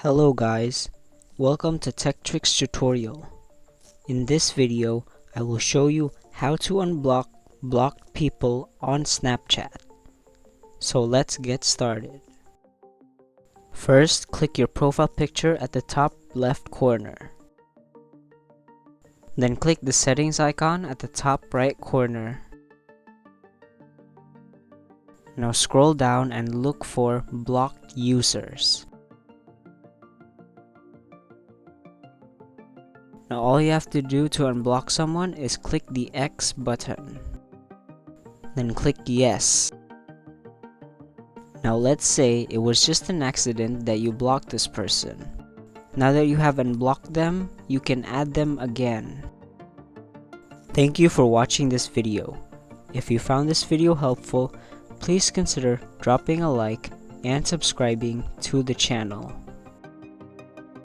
Hello guys, welcome to Tech Tricks tutorial. In this video, I will show you how to unblock blocked people on Snapchat. So let's get started. First, click your profile picture at the top left corner. Then click the settings icon at the top right corner. Now scroll down and look for blocked users. Now all you have to do to unblock someone is click the X button. Then click yes. Now let's say it was just an accident that you blocked this person. Now that you have unblocked them, you can add them again. Thank you for watching this video. If you found this video helpful, please consider dropping a like and subscribing to the channel.